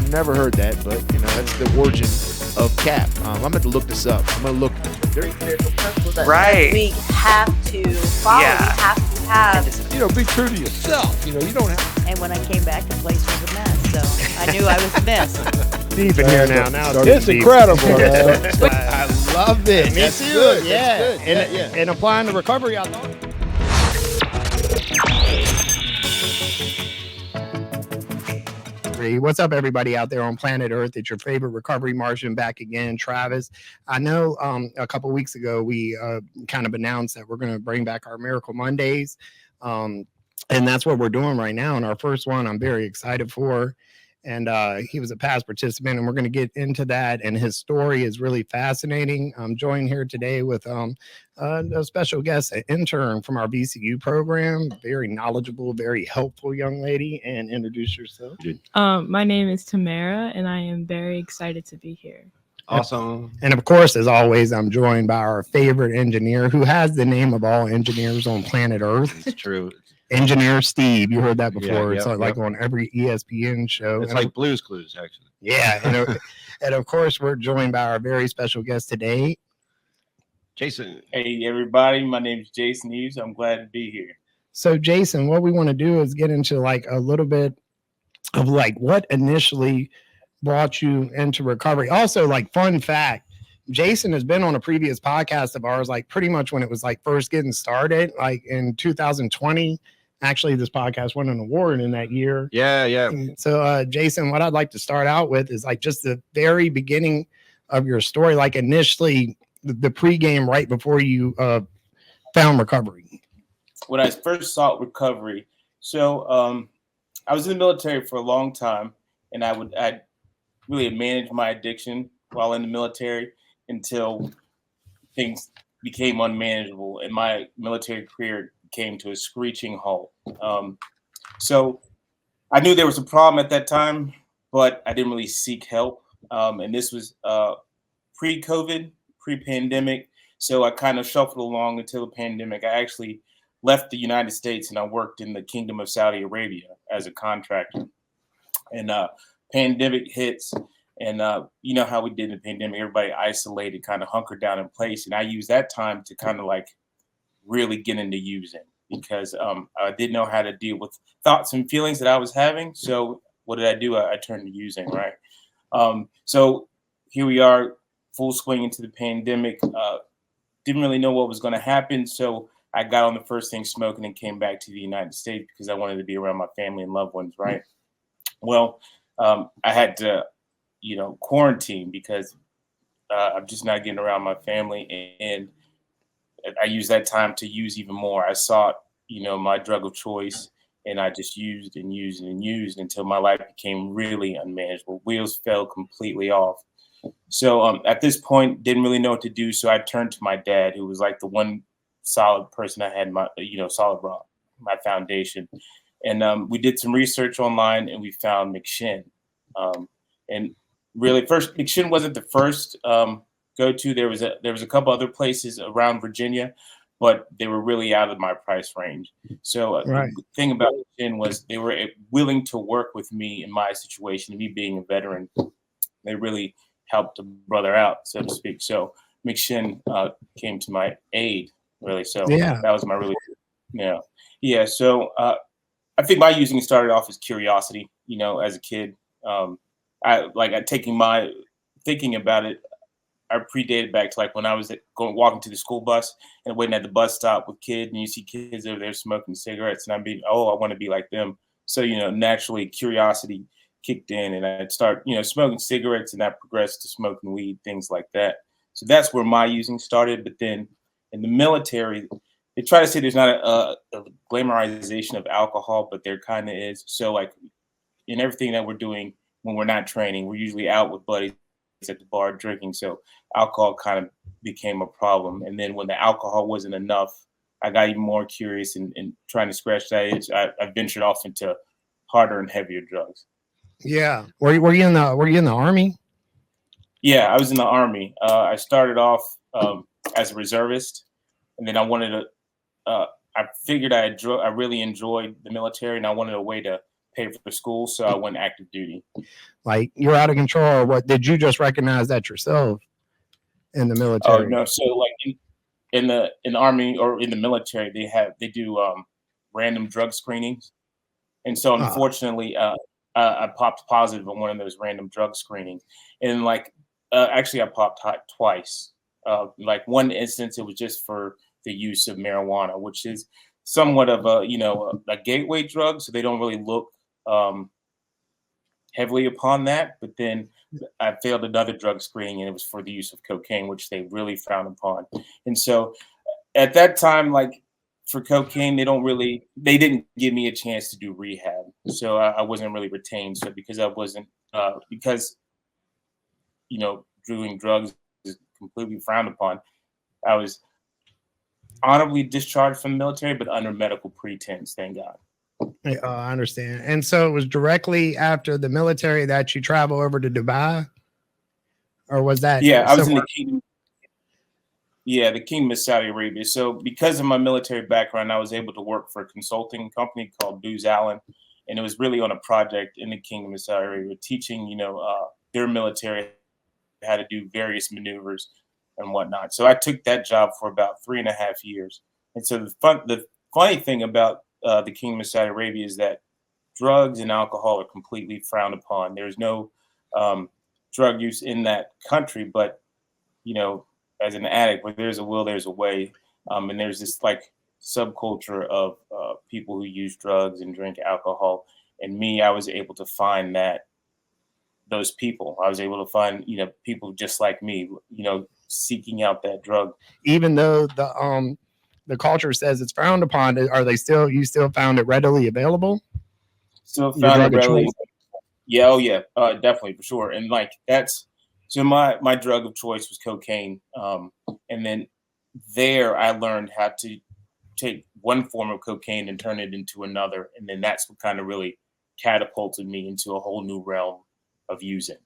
never heard that, but that's the origin of CAP. I'm going to look this up. I'm going to look. There's a principle that Right. we have to follow. Yeah. We have to have. Be true to yourself. You don't have And when I came back, the place was a mess. So I knew I was a mess. deep in here now. Now It's incredible, man. I love it. Me That's too. good. Yeah. That's good. And applying the recovery, I thought. What's up, everybody out there on planet Earth? It's your favorite recovery Martian back again, Travis. I know a couple weeks ago we kind of announced that we're going to bring back our Miracle Mondays, and that's what we're doing right now. And our first one, I'm very excited for. And he was a past participant, and we're going to get into that. And his story is really fascinating. I'm joined here today with a special guest, an intern from our VCU program. Very knowledgeable, very helpful young lady. And introduce yourself. My name is Tamara, and I am very excited to be here. Awesome. And of course, as always, I'm joined by our favorite engineer, who has the name of all engineers on planet Earth. It's true. Engineer Steve, you heard that before. Yeah, it's like on every ESPN show. It's like Blue's Clues, actually. Yeah, and of course, we're joined by our very special guest today, Jason. Hey, everybody. My name is Jason E. I'm glad to be here. So, Jason, what we want to do is get into like a little bit of like what initially brought you into recovery. Also, like fun fact, Jason has been on a previous podcast of ours, like pretty much when it was like first getting started, like in 2020. Actually, this podcast won an award in that year. Yeah. So, Jason, what I'd like to start out with is like just the very beginning of your story, like initially the pregame right before you found recovery. When I first sought recovery, so I was in the military for a long time, and I really managed my addiction while in the military until things became unmanageable, and my military career came to a screeching halt. So I knew there was a problem at that time, but I didn't really seek help. And this was pre-COVID, pre-pandemic. So I kind of shuffled along until the pandemic. I actually left the United States and I worked in the Kingdom of Saudi Arabia as a contractor. And pandemic hits, and you know how we did in the pandemic, everybody isolated, kind of hunkered down in place. And I used that time to kind of like really get into using, because I didn't know how to deal with thoughts and feelings that I was having. So what did I do? I turned to using, right? So here we are, full swing into the pandemic. Didn't really know what was going to happen. So I got on the first thing smoking and came back to the United States because I wanted to be around my family and loved ones, right? Well, I had to, quarantine because I'm just not getting around my family, and I used that time to use even more. I sought, my drug of choice, and I just used and used and used until my life became really unmanageable. Wheels fell completely off. So at this point, didn't really know what to do. So I turned to my dad, who was like the one solid person I had, my, solid rock, my foundation. And we did some research online, and we found McShin. And really, first, McShin wasn't the first go-to. There was a couple other places around Virginia, but they were really out of my price range. So Right. The thing about McShin was they were willing to work with me in my situation, me being a veteran. They really helped a brother out, so to speak. So McShin came to my aid, really. So Yeah. that was my really, yeah. So I think my using started off as curiosity, as a kid. Thinking about it, I predated back to like when I was walking to the school bus and waiting at the bus stop with kids, and you see kids over there smoking cigarettes, and I want to be like them. So, naturally curiosity kicked in, and I'd start, smoking cigarettes, and I progressed to smoking weed, things like that. So that's where my using started. But then in the military, they try to say there's not a glamorization of alcohol, but there kind of is. So like in everything that we're doing when we're not training, we're usually out with buddies at the bar drinking. So alcohol kind of became a problem. And then when the alcohol wasn't enough, I got even more curious and trying to scratch that itch. I ventured off into harder and heavier drugs. Yeah. Were you in the Army? Yeah, I was in the Army. I started off as a reservist, and then I wanted to. I figured I really enjoyed the military, and I wanted a way to pay for school, so I went active duty. Like you're out of control. Or what? Did you just recognize that yourself in the military? Oh no, so like in the Army or in the military, they do random drug screenings, and so unfortunately, I popped positive on one of those random drug screenings, and like actually I popped hot twice. Like one instance, it was just for the use of marijuana, which is somewhat of a gateway drug, so they don't really look heavily upon that. But then I failed another drug screening, and it was for the use of cocaine, which they really frown upon. And so at that time, like for cocaine, they didn't give me a chance to do rehab, so I wasn't really retained. So because I wasn't doing drugs is completely frowned upon, I was honorably discharged from the military, but under medical pretense, thank God. I understand. And so it was directly after the military that you travel over to Dubai, or was that? Yeah, I was in the kingdom. Yeah, the Kingdom of Saudi Arabia. So because of my military background, I was able to work for a consulting company called Booz Allen, and it was really on a project in the Kingdom of Saudi Arabia, teaching their military how to do various maneuvers and whatnot. So I took that job for about 3.5 years. And so the funny thing about the Kingdom of Saudi Arabia is that drugs and alcohol are completely frowned upon. There's no drug use in that country, but as an addict, where there's a will, there's a way. And there's this like subculture of people who use drugs and drink alcohol. And I was able to find those people. I was able to find, people just like me, seeking out that drug. Even though the culture says it's frowned upon, you still found it readily available? Still found it readily. Yeah, oh yeah, definitely, for sure. And like so my drug of choice was cocaine. And then there I learned how to take one form of cocaine and turn it into another. And then that's what kind of really catapulted me into a whole new realm of using.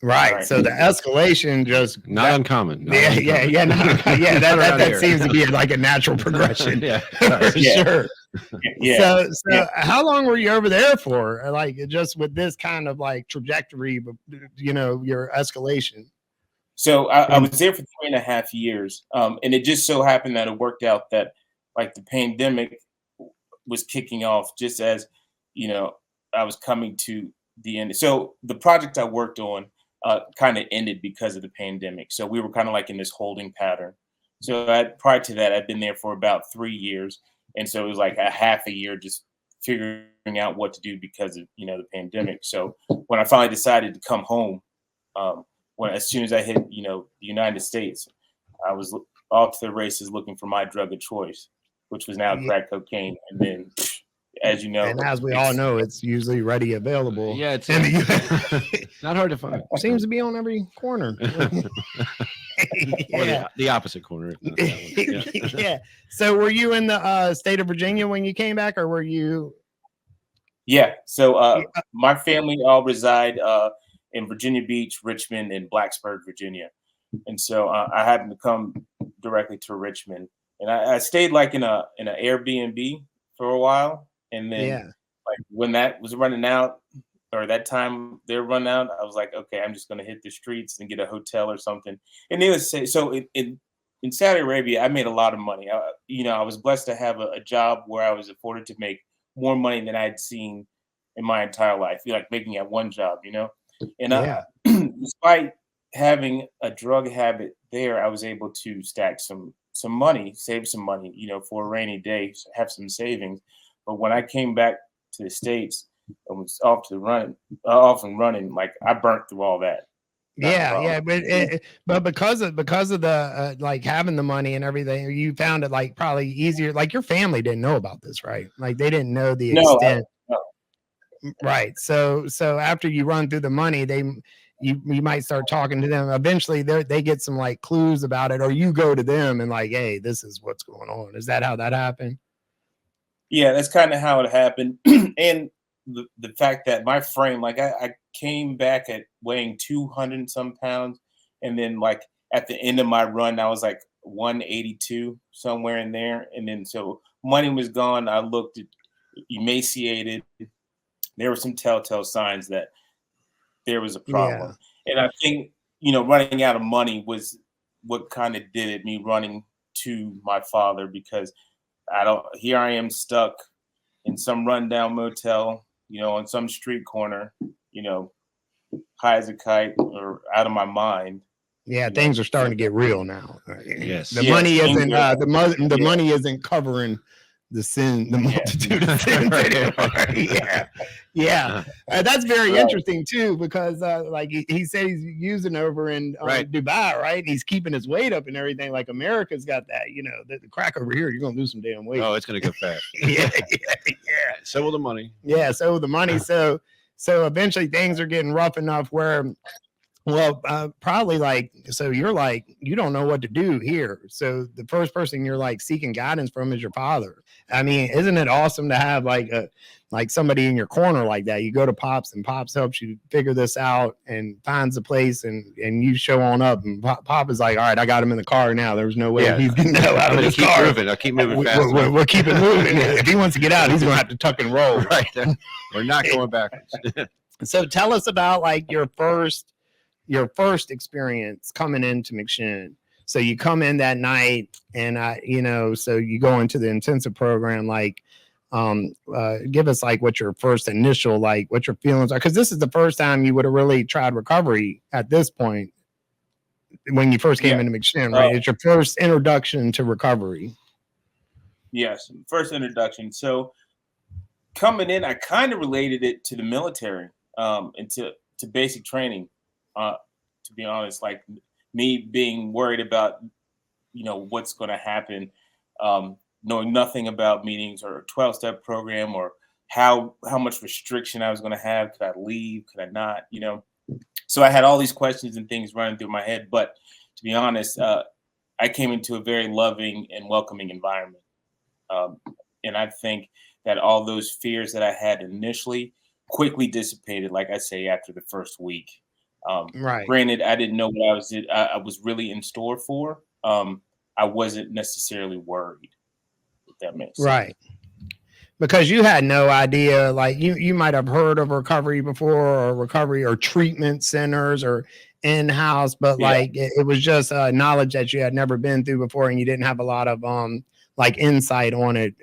Right. So the escalation just not uncommon. That seems to be like a natural progression. For sure. So how long were you over there for? Like just with this kind of like trajectory, your escalation. So I was there for 3.5 years. And it just so happened that it worked out that like the pandemic was kicking off just as, I was coming to the end. So the project I worked on kind of ended because of the pandemic. So we were kind of like in this holding pattern. So prior to that, I'd been there for about 3 years. And so it was like a half a year just figuring out what to do because of, the pandemic. So when I finally decided to come home, as soon as I hit, the United States, I was off to the races looking for my drug of choice, which was now crack cocaine. And then, as you know, and as we all know, it's usually ready available. Yeah, it's not hard to find. Seems to be on every corner. Or the opposite corner. Yeah. So were you in the state of Virginia when you came back, or were you? Yeah. So my family all reside in Virginia Beach, Richmond, and Blacksburg, Virginia. And so I happened to come directly to Richmond, and I stayed like in an Airbnb for a while. And then like when that was running out, or that time they were running out, I was like, okay, I'm just going to hit the streets and get a hotel or something. And needless to say, so in Saudi Arabia, I made a lot of money. I was blessed to have a job where I was afforded to make more money than I'd seen in my entire life. Like making at one job, And despite having a drug habit there, I was able to stack some money, save some money, for a rainy day, have some savings. But when I came back to the States and was off and running, like I burnt through all that. But because of the like having the money and everything, you found it like probably easier. Like your family didn't know about this, right? Like they didn't know the extent. No. Right. So after you run through the money, you might start talking to them. Eventually they get some like clues about it, or you go to them and like, hey, this is what's going on. Is that how that happened? Yeah, that's kind of how it happened. And the fact that my frame, like I came back at weighing 200 some pounds. And then like at the end of my run, I was like 182, somewhere in there. And then so money was gone. I looked emaciated. there were some telltale signs that there was a problem. And I think, running out of money was what kind of did it, me running to my father, because here I am stuck in some rundown motel, on some street corner, high as a kite or out of my mind. Yeah, things are starting to get real now. Yes. The money isn't the money isn't covering the sin, the multitude of sins anymore. Yeah. That's very interesting too, because like he said he's using over in Dubai, right? And he's keeping his weight up and everything. Like America's got that, the crack over here, you're gonna lose some damn weight. Oh, it's gonna go fast. yeah. So will the money. Yeah, so will the money. So eventually things are getting rough enough where, probably you're like, you don't know what to do here. So the first person you're like seeking guidance from is your father. I mean, isn't it awesome to have like somebody in your corner like that? You go to Pops and Pops helps you figure this out and finds a place and you show on up and Pop is like, all right, I got him in the car now. There's no way he's getting out of this car. I'll keep moving fast. We'll keep it moving. If he wants to get out, he's gonna have to tuck and roll. Right. We're not going backwards. So tell us about like your first experience coming into McShin. So you come in that night and so you go into the intensive program, like, give us like what your first initial, like what your feelings are. Cause this is the first time you would have really tried recovery at this point when you first came into McShin, right? It's your first introduction to recovery. Yes. First introduction. So coming in, I kind of related it to the military, and to basic training. To be honest, like me being worried about, what's going to happen, knowing nothing about meetings or a 12-step program or how much restriction I was going to have. Could I leave? Could I not? So I had all these questions and things running through my head. But to be honest, I came into a very loving and welcoming environment. And I think that all those fears that I had initially quickly dissipated, like I say, after the first week. Granted, I didn't know what I was really in store for. I wasn't necessarily worried, if that makes sense. Right. Because you had no idea, like you might have heard of recovery before, or recovery or treatment centers or in-house, but like it was just knowledge that you had never been through before, and you didn't have a lot of like insight on it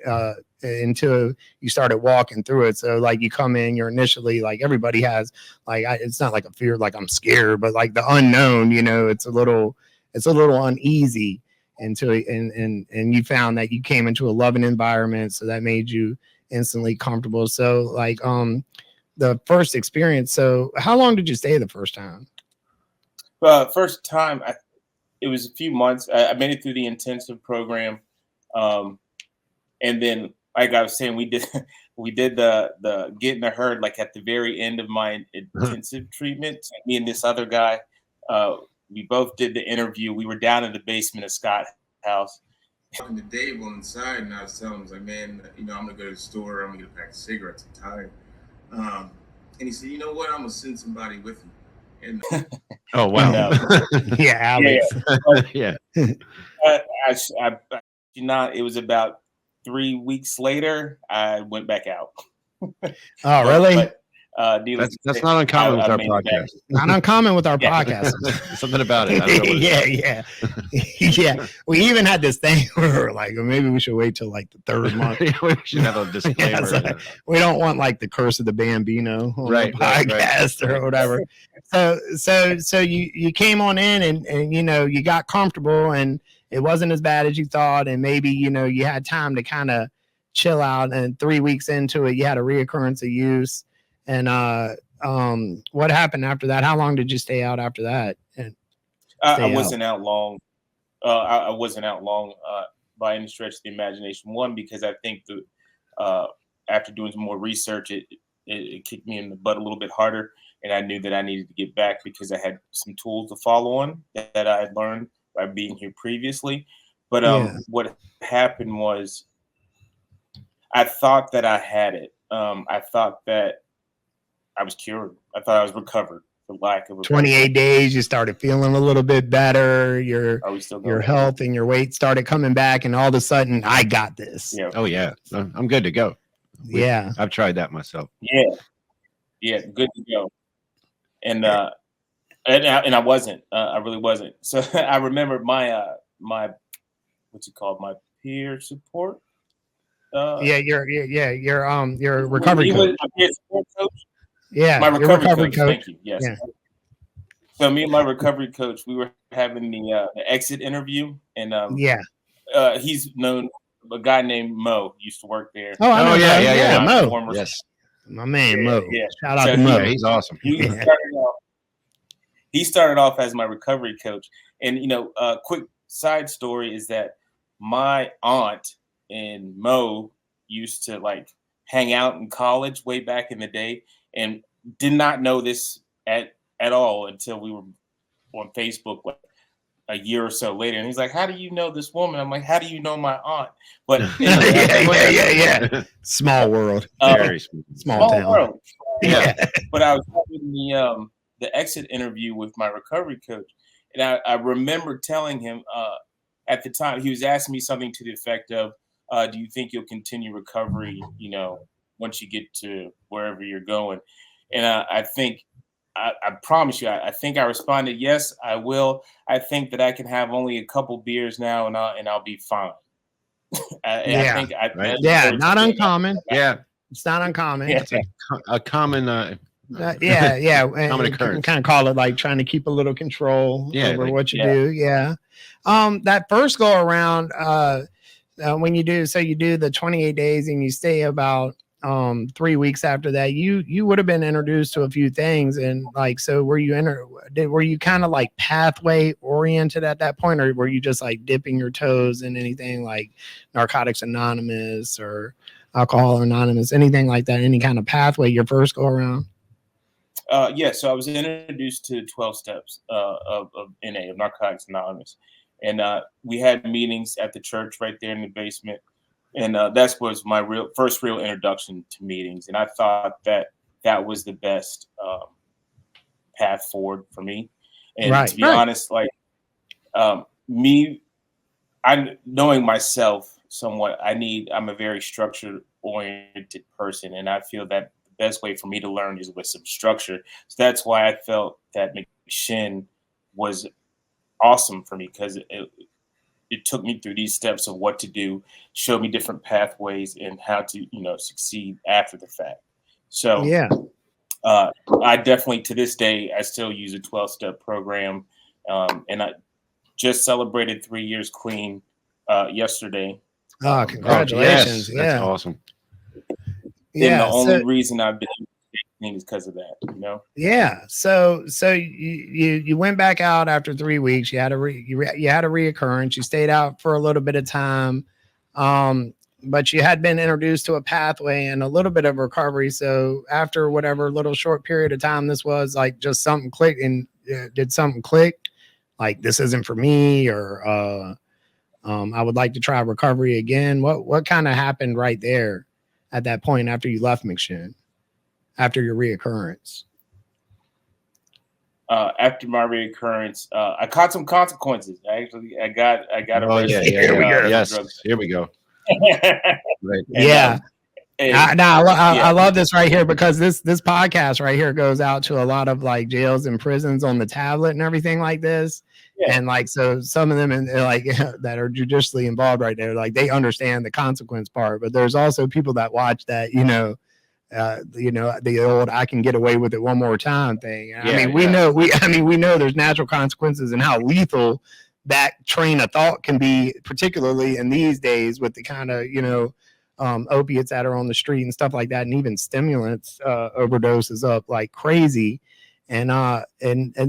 until you started walking through it. So like you come in, you're initially like, everybody has like, it's not like a fear, like I'm scared, but like the unknown, it's a little uneasy until, and you found that you came into a loving environment. So that made you instantly comfortable. So like, the first experience. So how long did you stay the first time? First time, it was a few months. I made it through the intensive program. And then, like I was saying, we did the get in the herd, like at the very end of my intensive treatment. Me and this other guy, we both did the interview. We were down in the basement of Scott's house. Talking to Dave on the side, and I was telling him, I was like, man, I'm gonna go to the store. I'm gonna get a pack of cigarettes. I'm tired. And he said, you know what? I'm gonna send somebody with you. And oh wow, yeah, Alex. Yeah. It was about 3 weeks later, I went back out. Oh, really? But, that's not uncommon with our podcast. Not uncommon with our podcast. Something about it. I don't know yeah. We even had this thing where we're like, maybe we should wait till like the third month. We should have a disclaimer. So we don't want like the curse of the Bambino on the podcast or whatever. So you came on in and you got comfortable and it wasn't as bad as you thought, and maybe you had time to kind of chill out. And 3 weeks into it, you had a reoccurrence of use. And what happened after that? How long did you stay out after that? I wasn't out long. I wasn't out long by any stretch of the imagination. One, because I think after doing some more research, it kicked me in the butt a little bit harder, and I knew that I needed to get back because I had some tools to follow on that I had learned by being here previously. But what happened was I thought that I had it. I thought that I was cured. I thought I was recovered, for lack of a 28 days, you started feeling a little bit better. Your health and your weight started coming back, and all of a sudden, I got this. Yeah. Oh yeah, I'm good to go. Yeah, I've tried that myself. Yeah. good to go. And I wasn't. I really wasn't. So I remember my what's it called? My peer support. Your recovery coach. My peer support coach. Yeah, my recovery coach. coach. Thank you. Yes. Yeah. So me and my recovery coach, we were having the exit interview, and he's known. A guy named Mo used to work there. Oh, I know. Yeah. Mo. Yes. My man, Mo. Yeah. Shout out to Mo. Yeah, he's awesome. He started off as my recovery coach. And, a quick side story is that my aunt and Mo used to like hang out in college way back in the day and did not know this at all until we were on Facebook like a year or so later. And he's like, how do you know this woman? I'm like, how do you know my aunt? But yeah. Small world. Very small town. World. Yeah. But I was having the exit interview with my recovery coach. And I remember telling him at the time, he was asking me something to the effect of, do you think you'll continue recovery, once you get to wherever you're going? And I think, I promise you, I think I responded, yes, I will. I think that I can have only a couple beers now and I'll be fine. Not uncommon. Yeah. It's not uncommon. Yeah. It's a common common occurrence. Kind of call it like trying to keep a little control over what you do. Yeah. That first go around, when you do the 28 days and you stay about 3 weeks after that, you would have been introduced to a few things. And like, so were you kind of like pathway oriented at that point, or were you just like dipping your toes in anything like Narcotics Anonymous or Alcohol Anonymous, anything like that, any kind of pathway your first go around? So I was introduced to 12 steps of NA, of Narcotics Anonymous. And we had meetings at the church right there in the basement. And that was my first real introduction to meetings. And I thought that was the best path forward for me. And to be honest, like knowing myself somewhat, I'm a very structure oriented person. And I feel that the best way for me to learn is with some structure. So that's why I felt that McShin was awesome for me, because it took me through these steps of what to do, showed me different pathways and how to, succeed after the fact. So I definitely, to this day, I still use a 12-step program. And I just celebrated 3 years clean yesterday. Oh, congratulations. Yes, that's awesome. And the only reason I've been clean is because of that, Yeah. So you went back out after 3 weeks. You had a reoccurrence. You stayed out for a little bit of time, but you had been introduced to a pathway and a little bit of recovery. So after whatever little short period of time this was, like just something clicked. And did something click? Like, this isn't for me, or I would like to try recovery again. What kind of happened right there at that point after you left McShin? After your reoccurrence? After my reoccurrence, I caught some consequences. I got arrested. Here we go. Yes, here we go. Right. Yeah. I love this right here, because this podcast right here goes out to a lot of like jails and prisons on the tablet and everything like this. Yeah. And like, so some of them like that are judicially involved right there, like they understand the consequence part, but there's also people that watch that, the old "I can get away with it one more time" thing. We know there's natural consequences and how lethal that train of thought can be, particularly in these days with the kind of opiates that are on the street and stuff like that, and even stimulants overdoses up like crazy. And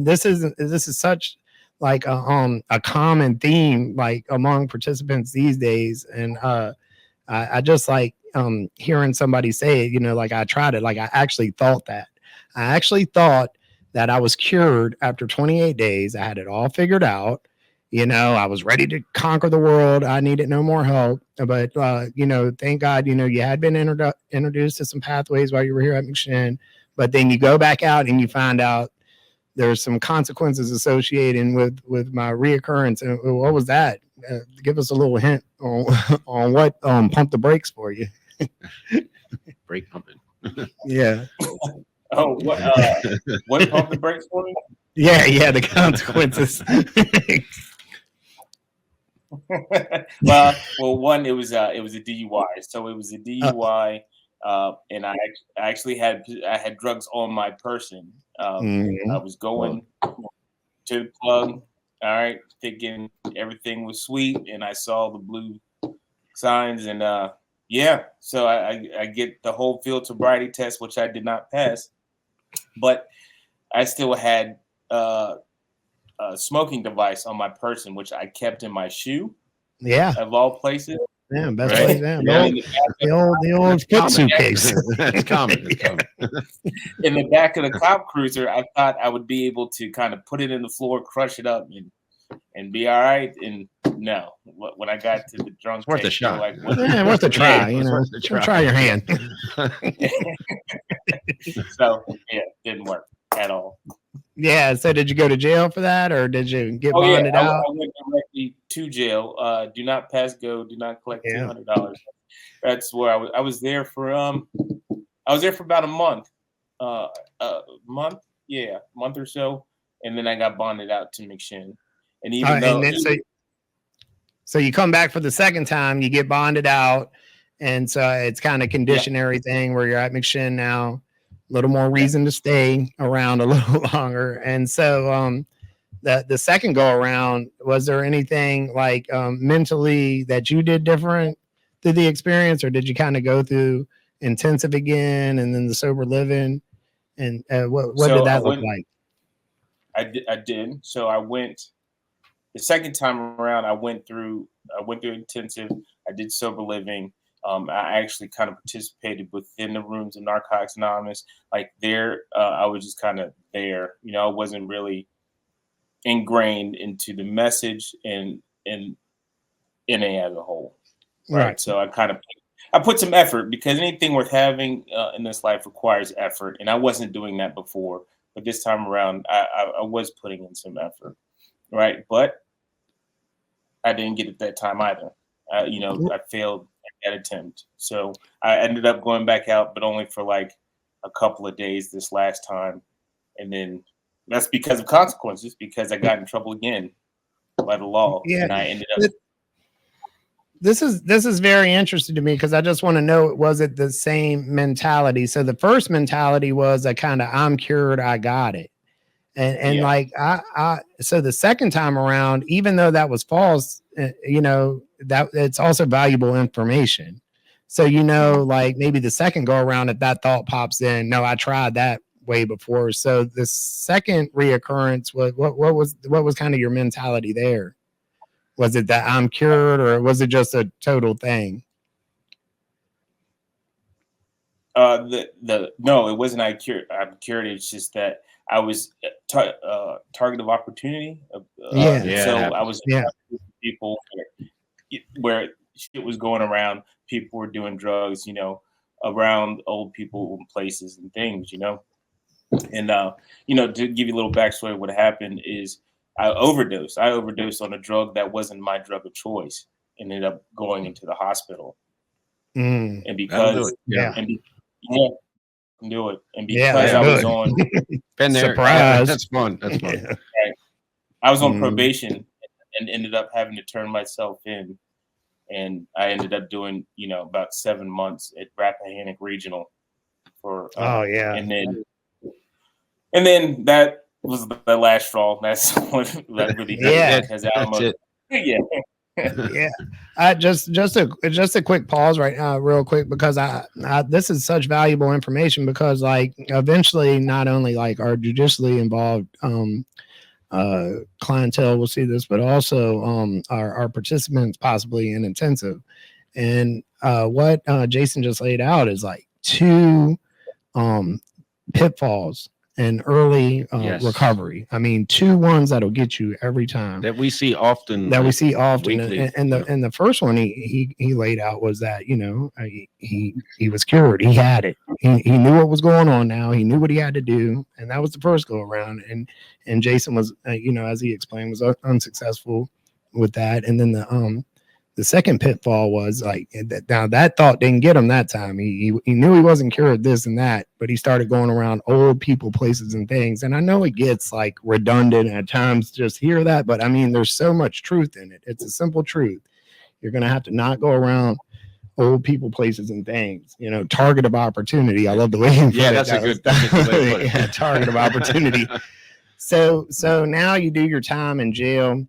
this is such like a common theme like among participants these days. And I just like hearing somebody say it, like I tried it. Like I actually thought that I was cured after 28 days. I had it all figured out. I was ready to conquer the world. I needed no more help. But, thank God, you had been introduced to some pathways while you were here at McShin. But then you go back out and you find out there's some consequences associated with my reoccurrence. And what was that? Give us a little hint on what pumped the brakes for you. Brake pumping. Yeah. Oh, what pump the brakes for me? Yeah, the consequences. well, one, it was a DUI. So it was a DUI, and I actually had drugs on my person. I was going to the plug, all right, thinking everything was sweet, and I saw the blue signs, and so I get the whole field sobriety test, which I did not pass, but I still had a smoking device on my person, which I kept in my shoe. Yeah, of all places. Yeah, best place. Yeah, the old foot suitcase. That's common. In the back of the cop cruiser, I thought I would be able to kind of put it in the floor, crush it up, and be all right. And no, when I got to the drunk, worth a shot. Like, worth a try. You know, try your hand. So yeah, didn't work at all. Yeah. So did you go to jail for that, or did you get bonded out? I went directly to jail. Do not pass go. Do not collect $200. That's where I was there for. I was there for about a month. Month or so, and then I got bonded out to McShin. And even though, so you come back for the second time, you get bonded out, and so it's kind of conditionary thing where you're at McShin now. A little more reason to stay around a little longer. And so the second go around, was there anything like mentally that you did different through the experience, or did you kind of go through intensive again and then the sober living? And what did that look like? I did. So I went the second time around. I went through intensive. I did sober living. I actually kind of participated within the rooms of Narcotics Anonymous. Like there, I was just kind of there. You know, I wasn't really ingrained into the message and NA as a whole. Right. So I put some effort, because anything worth having in this life requires effort, and I wasn't doing that before. But this time around, I was putting in some effort. Right, but I didn't get it that time either. I failed that attempt. So I ended up going back out, but only for like a couple of days this last time. And then that's because of consequences, because I got in trouble again by the law. Yeah. And I ended up. This is very interesting to me, because I just want to know, was it the same mentality? So the first mentality was a kind of, I'm cured, I got it. And like, so the second time around, even though that was false, that it's also valuable information. So, like maybe the second go around, if that thought pops in, no, I tried that way before. So the second reoccurrence, what was kind of your mentality there? Was it that I'm cured, or was it just a total thing? No, it wasn't I'm cured. It's just that I was target of opportunity. So I was people where shit was going around. People were doing drugs, around old people and places and things, And to give you a little backstory, what happened is I overdosed. I overdosed on a drug that wasn't my drug of choice. Ended up going into the hospital, and because do it. And because I was on been there, surprise. That's fun. That's fun. Right. I was on probation and ended up having to turn myself in, and I ended up doing about 7 months at Rappahannock Regional for and then that was the last straw. That's what that really has Alamo. Just a quick pause right now, real quick, because I this is such valuable information, because like eventually not only like our judicially involved clientele will see this, but also our participants possibly in intensive. And what Jason just laid out is like 2 pitfalls in early recovery. I mean, 2 ones that'll get you every time, that we see often. Weekly. And the first one he laid out was that he was cured. He had it. He knew what was going on now. He knew what he had to do, and that was the first go around. And Jason was as he explained, was unsuccessful with that. And then The second pitfall was like, now that thought didn't get him that time. He knew he wasn't cured this and that, but he started going around old people, places, and things. And I know it gets like redundant at times, just hear that, but I mean, there's so much truth in it. It's a simple truth. You're going to have to not go around old people, places, and things. You know, target of opportunity. I love the way you put it. That's a good way to put it. Yeah, target of opportunity. So now you do your time in jail.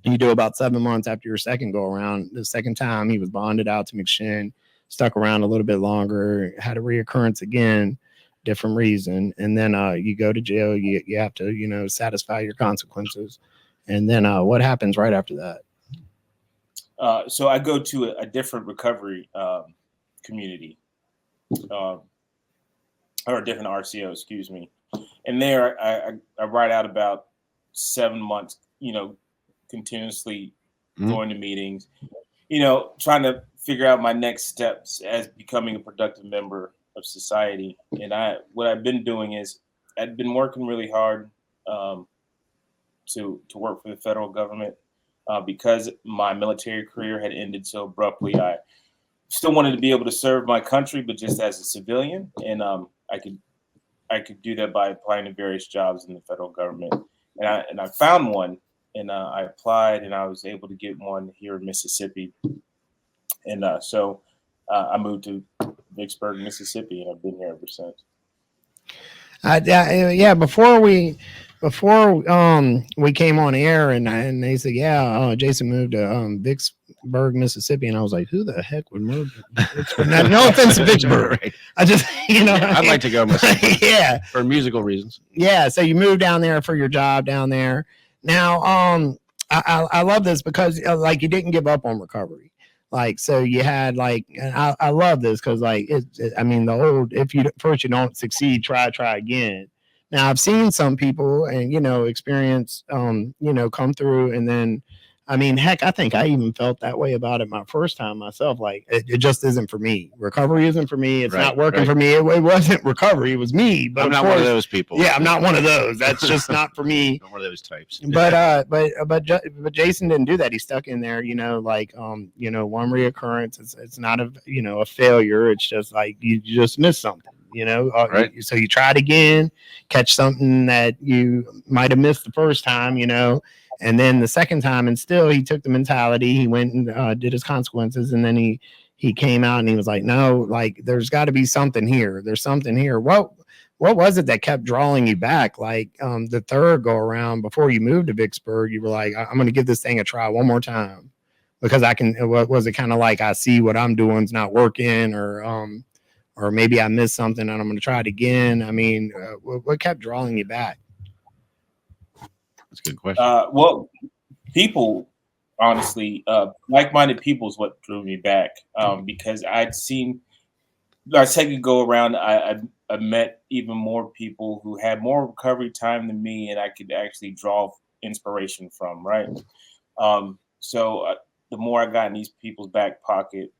You do about 7 months after your second go around. The second time he was bonded out to McShin, stuck around a little bit longer, had a reoccurrence again, different reason. And then you go to jail. You have to, you know, satisfy your consequences. And then what happens right after that? So I go to a different recovery community, or a different RCO, excuse me. And there I ride out about 7 months, you know, continuously going to meetings, you know, trying to figure out my next steps as becoming a productive member of society. And what I've been doing is I've been working really hard to work for the federal government because my military career had ended so abruptly. I still wanted to be able to serve my country, but just as a civilian. And I could do that by applying to various jobs in the federal government. And I found one. And I applied, and I was able to get one here in Mississippi. And so I moved to Vicksburg, Mississippi, and I've been here ever since. Yeah, before we came on air, and they said, Jason moved to Vicksburg, Mississippi, and I was like, who the heck would move to Vicksburg? No offense to Vicksburg. Right. I just, you know, I'd like to go myself. Yeah, for musical reasons. Yeah, so you moved down there for your job down there. Now, I love this because like you didn't give up on recovery. Like, so you had like, and I love this because like, I mean, the old, if you first you don't succeed, try again. Now I've seen some people and, you know, experience, you know, come through and then, I mean, heck, I think I even felt that way about it my first time myself. Like, it just isn't for me. Recovery isn't for me. It's not working for me. It wasn't recovery. It was me. But I'm not one of those people. Yeah, I'm not one of those. That's just not for me. Not one of those types. But Jason didn't do that. He stuck in there, you know, like, you know, one reoccurrence. It's not a, you know, a failure. It's just like, you just missed something. You know, right. So you try it again, catch something that you might have missed the first time, you know, and then the second time, and still he took the mentality. He went and did his consequences, and then he came out and he was like, no, like there's got to be something here. There's something here. What was it that kept drawing you back? Like the third go around before you moved to Vicksburg, you were like, I'm going to give this thing a try one more time because I can. What was it kind of like? I see what I'm doing is not working, or maybe I missed something and I'm going to try it again. I mean, what kept drawing you back? That's a good question. Well, people, honestly, like-minded people is what drew me back because I'd seen, our second go around, I met even more people who had more recovery time than me and I could actually draw inspiration from, right? So the more I got in these people's back pocket,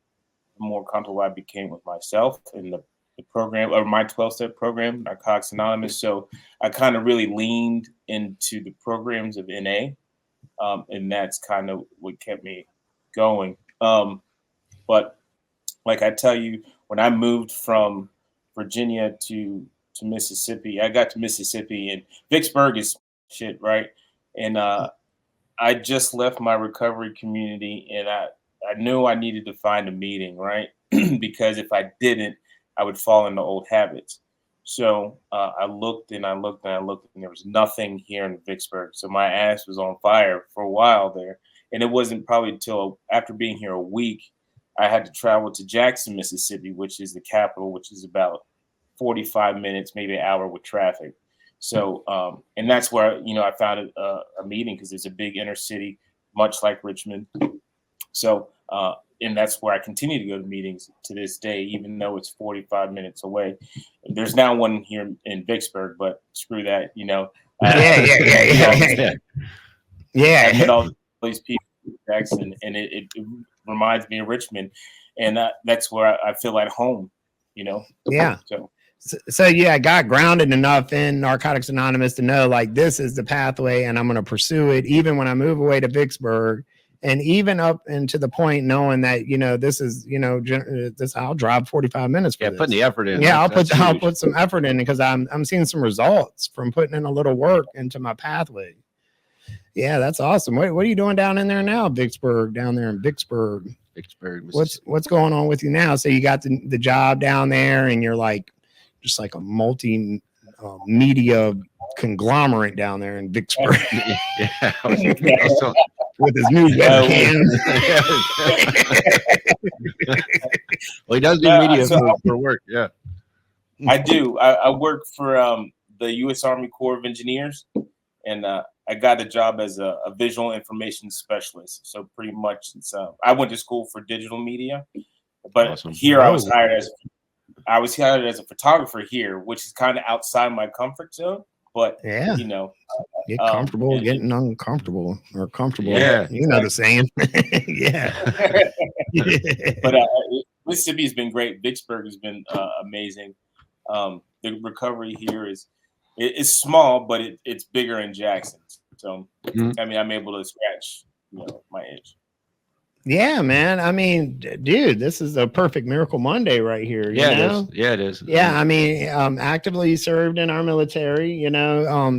the more comfortable I became with myself and the program, or my 12-step program, Narcotics Anonymous. So I kind of really leaned into the programs of NA, and that's kind of what kept me going. But like I tell you, when I moved from Virginia to Mississippi, I got to Mississippi, and Vicksburg is shit, right? And I just left my recovery community, and I knew I needed to find a meeting, right? Because if I didn't, I would fall into old habits. So I looked and I looked and I looked, and there was nothing here in Vicksburg. So my ass was on fire for a while there. And it wasn't probably until after being here a week, I had to travel to Jackson, Mississippi, which is the capital, which is about 45 minutes, maybe an hour with traffic. So, and that's where, you know, I found a meeting because it's a big inner city, much like Richmond. So, and that's where I continue to go to meetings to this day, even though it's 45 minutes away. There's now one here in Vicksburg, but screw that, you know. Yeah. I met all these people in Jackson, and it reminds me of Richmond, and that's where I feel at home, you know. Yeah. So yeah, I got grounded enough in Narcotics Anonymous to know like this is the pathway, and I'm going to pursue it, even when I move away to Vicksburg. and even up into the point knowing that, this is, this, I'll drive 45 minutes for this. Putting the effort in. Yeah, I'll put some effort in because I'm seeing some results from putting in a little work into my pathway. Yeah, that's awesome. What are you doing down in there now, Vicksburg? Down there in Vicksburg. What's going on with you now? So you got the job down there, and you're like just like a multi media conglomerate down there in Vicksburg. Yeah. With his new webcam. Well, he does do media for work. Yeah, I do. I work for the U.S. Army Corps of Engineers, and I got a job as a visual information specialist. So pretty much, I went to school for digital media, but awesome. Here I was hired as a photographer here, which is kind of outside my comfort zone. But yeah, get comfortable, getting uncomfortable or comfortable. Yeah, you know the saying. Yeah. But Mississippi has been great. Vicksburg has been amazing. The recovery here is small, but it's bigger in Jackson. So I mean, I'm able to scratch my itch. Yeah, man. I mean, dude, this is a perfect Miracle Monday right here. It is. Yeah, it is. Yeah, I mean, actively served in our military.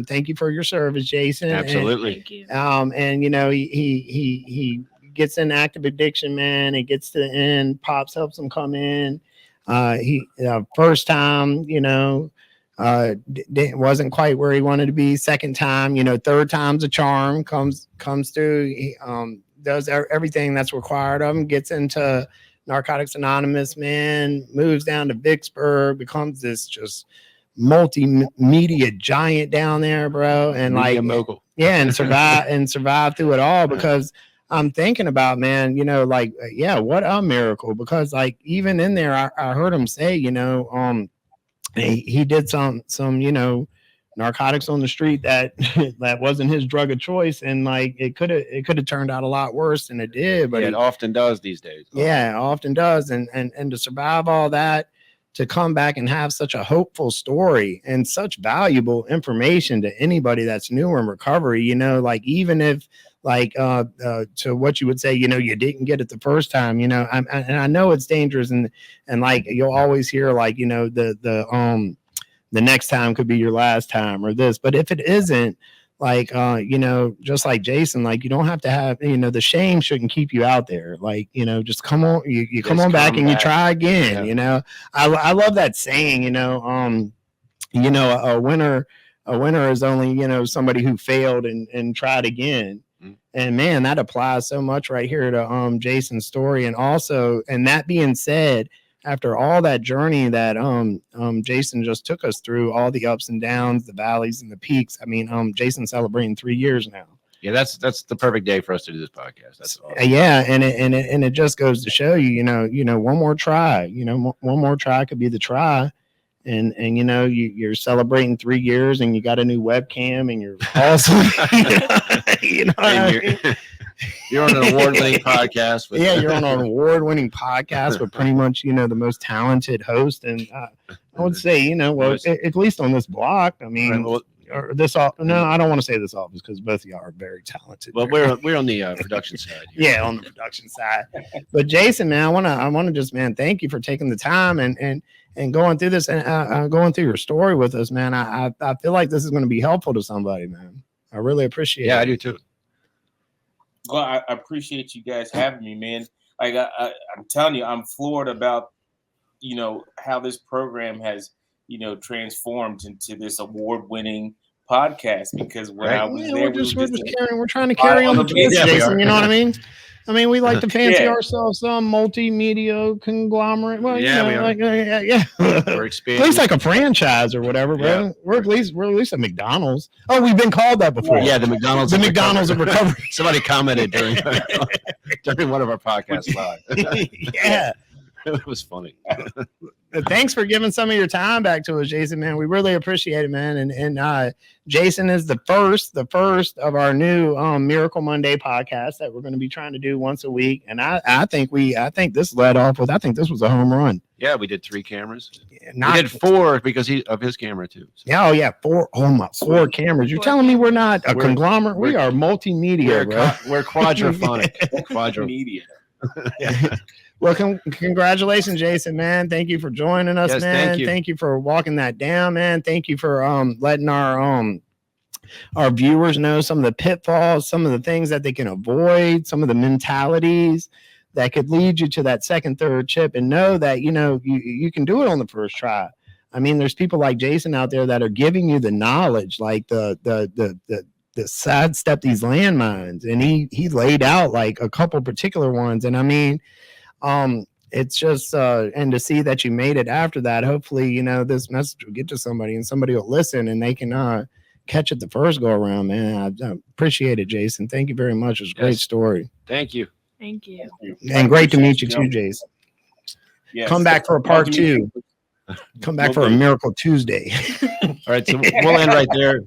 Thank you for your service, Jason. Absolutely. Thank you. And he gets in active addiction, man. It gets to the end. Pops helps him come in. He first time, wasn't quite where he wanted to be. Second time, third time's a charm. Comes through. He, does everything that's required of him, gets into Narcotics Anonymous, man, moves down to Vicksburg, becomes this just multimedia giant down there, bro. And media mogul. Yeah, and survive through it all, because I'm thinking about, man, what a miracle. Because even in there, I heard him say, he did some narcotics on the street that wasn't his drug of choice, and it could have turned out a lot worse than it did. But it often does these days. Yeah, it often does. And to survive all that, to come back and have such a hopeful story and such valuable information to anybody that's new in recovery, even if to what you would say, you didn't get it the first time, and I know it's dangerous, and you'll always hear the next time could be your last time or this. But if it isn't, just like Jason, you don't have to have, the shame shouldn't keep you out there. Just come on, you come on back and you try again. Yeah. I love that saying, a winner is only, somebody who failed and tried again. Mm-hmm. And man, that applies so much right here to Jason's story. And also, and that being said, after all that journey that Jason just took us through, all the ups and downs, the valleys and the peaks. I mean, Jason's celebrating 3 years now. Yeah, that's the perfect day for us to do this podcast. That's awesome. Yeah, and it just goes to show you, one more try. One more try could be the try. And you're celebrating 3 years, and you got a new webcam, and you're awesome. You're on an award-winning podcast. You're on an award-winning podcast with pretty much, the most talented host. And I would say, at least on this block, I mean, or this off. No, I don't want to say this office, because both of y'all are very talented. Well, we're on the production side here. Yeah, on the production side. But Jason, man, I want to just, man, thank you for taking the time and going through this and going through your story with us, man. I feel like this is going to be helpful to somebody, man. I really appreciate it. Yeah, I do too. Well, I appreciate you guys having me, man. I'm telling you, I'm floored about, how this program has, transformed into this award-winning podcast. Because when I was there, we're trying to carry on the torch, Jason. You know what I mean? I mean, we like to fancy ourselves some multimedia conglomerate. Well, we are. We're expanding. At least like a franchise or whatever, bro. Yeah. We're at least a McDonald's. Oh, we've been called that before. Yeah, the McDonald's. The McDonald's of recovery. Somebody commented during one of our podcasts live. Yeah, it was funny. Thanks for giving some of your time back to us, Jason, man. We really appreciate it, man. And Jason is the first of our new Miracle Monday podcast that we're going to be trying to do once a week. And I think this led off with, I think this was a home run. Yeah, we did 3 cameras. We Not did 4 because of his camera too. So. Yeah, oh yeah, 4 cameras. You're telling me we're not a conglomerate? We are multimedia, bro. We're quadraphonic. Quadromedia. Yeah. Well, congratulations, Jason, man. Thank you for joining us, Yes, man. Thank you for walking that down, man. Thank you for letting our viewers know some of the pitfalls, some of the things that they can avoid, some of the mentalities that could lead you to that second, third chip, and know that, you can do it on the first try. I mean, there's people like Jason out there that are giving you the knowledge, like the sidestep these landmines, and he laid out like a couple particular ones. And I mean, it's just and to see that you made it after that, hopefully, this message will get to somebody and somebody will listen and they can catch it the first go around, man. I appreciate it, Jason. Thank you very much. It was a great story. Thank you. Thank you. And great to meet you too, Jason. Yes. Come back for a part 2. Come back for a Miracle Tuesday. All right, so we'll end right there.